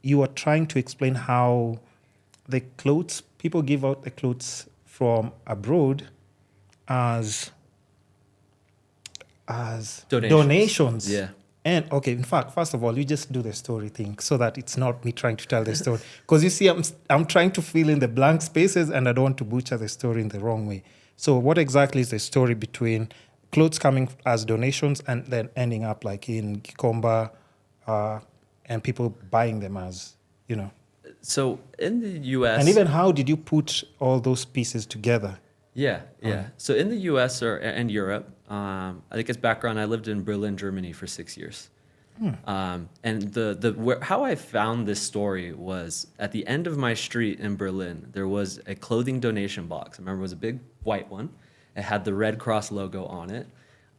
you were trying to explain how the clothes, people give out the clothes from abroad as donations. Yeah. And okay, in fact, first of all, you just do the story thing so that it's not me trying to tell the story. Because you see, I'm trying to fill in the blank spaces and I don't want to butcher the story in the wrong way. So what exactly is the story between clothes coming as donations and then ending up like in Gikomba and people buying them as, So in the U.S. And even how did you put all those pieces together? Yeah. So in the U.S. and Europe, I think as background, I lived in Berlin, Germany for 6 years. And how I found this story was at the end of my street in Berlin, there was a clothing donation box. I remember it was a big white one. It had the Red Cross logo on it.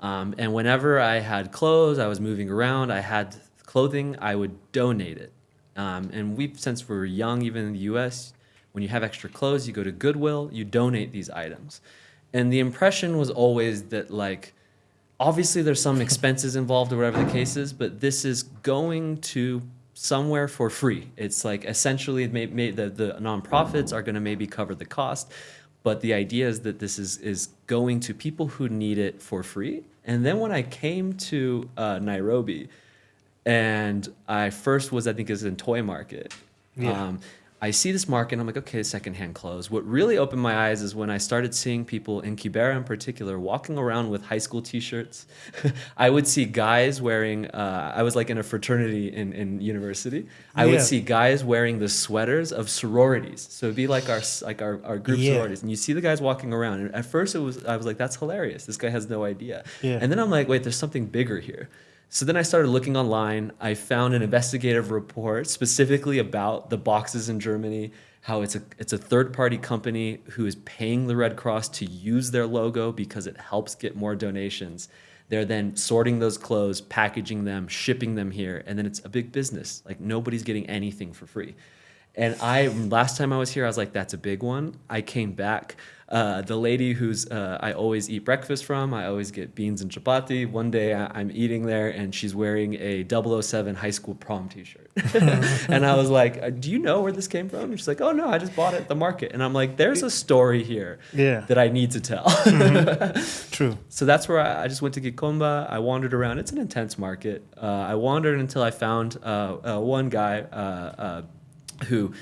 And whenever I had clothes, I was moving around, I had clothing, I would donate it. And since we were young, even in the U.S., when you have extra clothes, you go to Goodwill, you donate these items. And the impression was always that, like, obviously there's some expenses involved or whatever the case is, but this is going to somewhere for free. It's like essentially the nonprofits are going to maybe cover the cost, but the idea is that this is going to people who need it for free. And then when I came to Nairobi, and I first was, I think, in Toy Market. Yeah. I see this market and I'm like, okay, secondhand clothes. What really opened my eyes is when I started seeing people in Kibera in particular walking around with high school t-shirts. I would see guys wearing, I was like in a fraternity in university. I would see guys wearing the sweaters of sororities. So it'd be like our group sororities. And you see the guys walking around. And at first I was like, that's hilarious. This guy has no idea. Yeah. And then I'm like, wait, there's something bigger here. So then I started looking online. I found an investigative report specifically about the boxes in Germany, how it's a third-party company who is paying the Red Cross to use their logo because it helps get more donations. They're then sorting those clothes, packaging them, shipping them here, and then it's a big business. Like, nobody's getting anything for free. And last time I was here, I was like, that's a big one. I came back. The lady who's I always eat breakfast from, I always get beans and chapati. One day I'm eating there and she's wearing a 007 high school prom t-shirt. And I was like, do you know where this came from? And she's like, oh no, I just bought it at the market. And I'm like, there's a story here that I need to tell. True. So that's where I just went to Gikomba. I wandered around. It's an intense market. I wandered until I found one guy who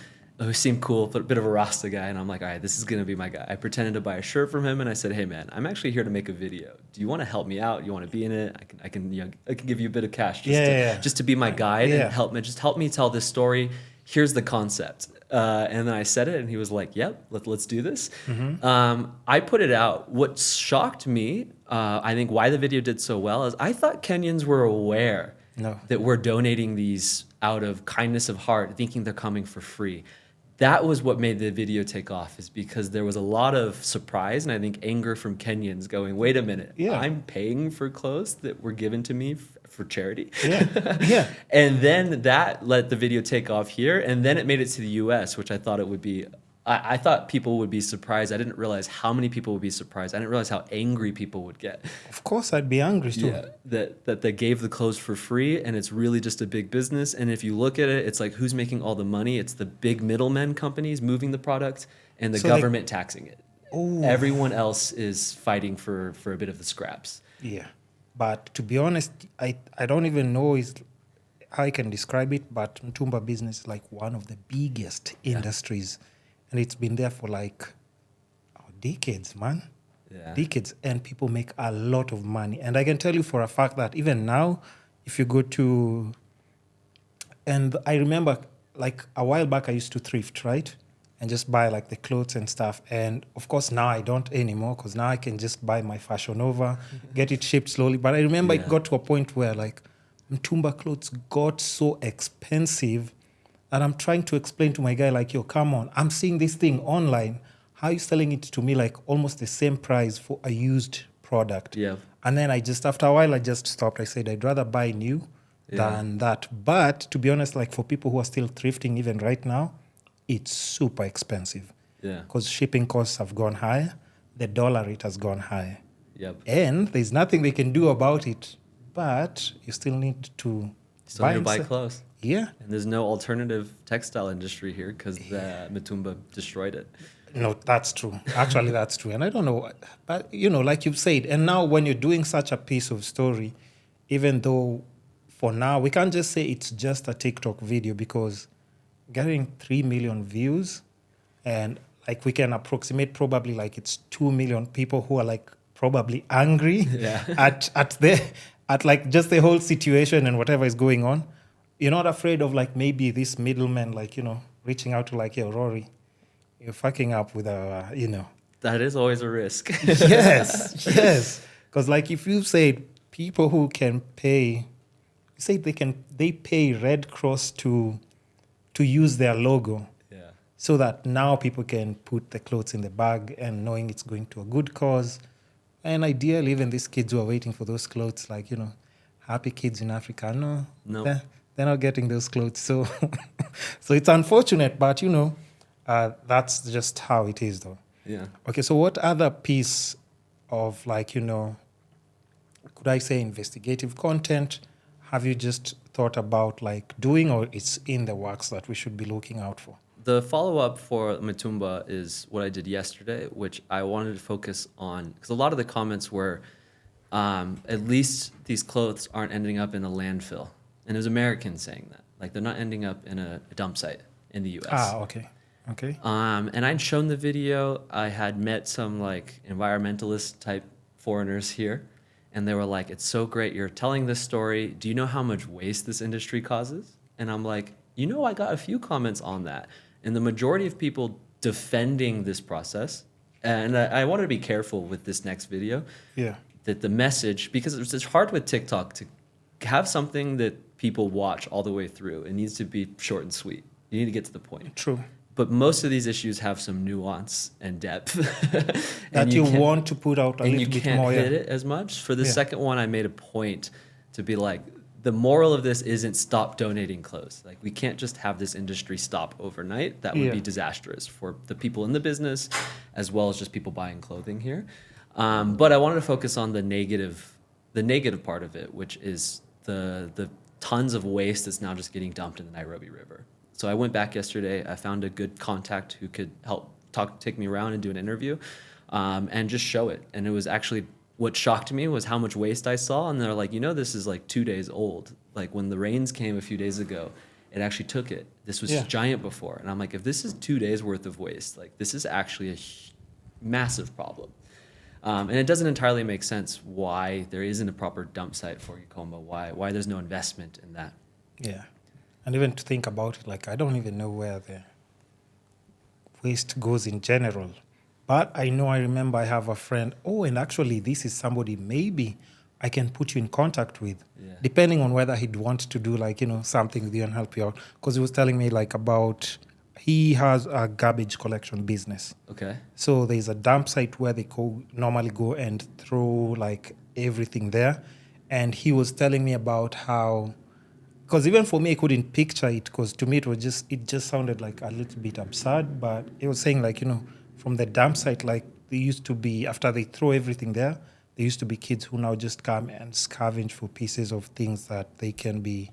seemed cool, but a bit of a Rasta guy. And I'm like, all right, this is going to be my guy. I pretended to buy a shirt from him. And I said, hey, man, I'm actually here to make a video. Do you want to help me out? You want to be in it? I can give you a bit of cash just to be my guide and help me tell this story. Here's the concept. And then I said it and he was like, yep, let's do this. I put it out. What shocked me, I think why the video did so well, is I thought Kenyans were aware that we're donating these out of kindness of heart, thinking they're coming for free. That was what made the video take off, is because there was a lot of surprise and I think anger from Kenyans going, wait a minute, I'm paying for clothes that were given to me for charity. And then that let the video take off here, and then it made it to the US, which I thought it would be. I thought people would be surprised. I didn't realize how many people would be surprised. I didn't realize how angry people would get. Of course, I'd be angry too. Yeah, that they gave the clothes for free, and it's really just a big business. And if you look at it, it's like, who's making all the money? It's the big middlemen companies moving the product and the government taxing it. Everyone else is fighting for a bit of the scraps. Yeah, but to be honest, I don't even know how I can describe it, but Mtumba business is like one of the biggest industries. And it's been there for like decades, man. Decades. And people make a lot of money. And I can tell you for a fact that even now, if you go to... And I remember like a while back, I used to thrift, right? And just buy like the clothes and stuff. And of course, now I don't anymore, because now I can just buy my Fashion Nova, get it shipped slowly. But I remember it got to a point where like Mtumba clothes got so expensive. And I'm trying to explain to my guy, like, yo, come on, I'm seeing this thing online. How are you selling it to me like almost the same price for a used product? Yeah. And then after a while, I just stopped. I said, I'd rather buy new than that. But to be honest, like for people who are still thrifting even right now, it's super expensive. Yeah. Because shipping costs have gone higher. The dollar rate has gone higher. Yep. And there's nothing they can do about it. But you still need to Still need to and buy sell. clothes. Yeah. And there's no alternative textile industry here because the Mtumba destroyed it. No, that's true. Actually, that's true. And I don't know, but like you've said, and now when you're doing such a piece of story, even though for now we can't just say it's just a TikTok video, because getting 3 million views, and like we can approximate probably like it's 2 million people who are like probably angry Yeah. at like just the whole situation and whatever is going on. You're not afraid of like maybe this middleman, like, reaching out to like, yo, Rory, you're fucking up with That is always a risk. yes. Because like if you said people who can pay, you say they pay Red Cross to use their logo, Yeah. so that now people can put the clothes in the bag and knowing it's going to a good cause. And ideally, even these kids who are waiting for those clothes, like, happy kids in Africa, No. they're not getting those clothes. So, so it's unfortunate, but, that's just how it is, though. Yeah. Okay, so what other piece of, like, could I say investigative content have you just thought about, like, doing, or it's in the works that we should be looking out for? The follow-up for Mtumba is what I did yesterday, which I wanted to focus on, because a lot of the comments were, at least these clothes aren't ending up in a landfill. And it was Americans saying that. Like, they're not ending up in a dump site in the U.S. Okay. Okay. And I'd shown the video. I had met some, like, environmentalist type foreigners here, and they were like, it's so great you're telling this story. Do you know how much waste this industry causes? And I'm like, I got a few comments on that. And the majority of people defending this process, and I want to be careful with this next video, that the message, because it's hard with TikTok to have something that people watch all the way through. It needs to be short and sweet. You need to get to the point. True. But most of these issues have some nuance and depth. That you want to put out a little bit more. And you can't hit it as much. For the second one, I made a point to be like, the moral of this isn't stop donating clothes. Like, we can't just have this industry stop overnight. That would be disastrous for the people in the business, as well as just people buying clothing here. But I wanted to focus on the negative part of it, which is the tons of waste that's now just getting dumped in the Nairobi River. So I went back yesterday. I found a good contact who could help take me around and do an interview, and just show it. And it was actually, what shocked me was how much waste I saw. And they're like, this is like 2 days old. Like, when the rains came a few days ago, it actually took it. This was giant before. And I'm like, if this is 2 days worth of waste, like, this is actually a massive problem. And it doesn't entirely make sense why there isn't a proper dump site for Gallagher, why there's no investment in that. Yeah. And even to think about it, like, I don't even know where the waste goes in general. But I remember I have a friend. Oh, and actually, this is somebody maybe I can put you in contact with, depending on whether he'd want to do, like, something with you and help you out. Because he was telling me, like, he has a garbage collection business. Okay. So there's a dump site where they normally go and throw, like, everything there. And he was telling me about how, because even for me, I couldn't picture it, because to me it just sounded like a little bit absurd. But he was saying, like, from the dump site, like, there used to be, after they throw everything there, there used to be kids who now just come and scavenge for pieces of things that they can be,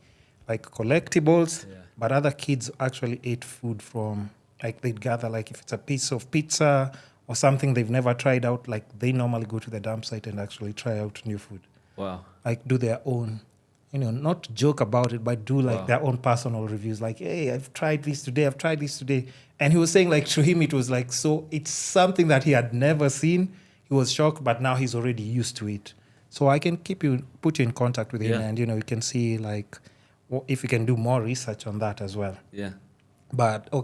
like, collectibles. Yeah. But other kids actually ate food from, like, they'd gather, like, if it's a piece of pizza or something they've never tried out, like, they normally go to the dump site and actually try out new food. Wow. Like, do their own, not joke about it, but do, like, their own personal reviews. Like, hey, I've tried this today. And he was saying, like, to him, it was like, so it's something that he had never seen. He was shocked, but now he's already used to it. So I can put you in contact with him, and, you can see, like, if you can do more research on that as well. Yeah. But, okay.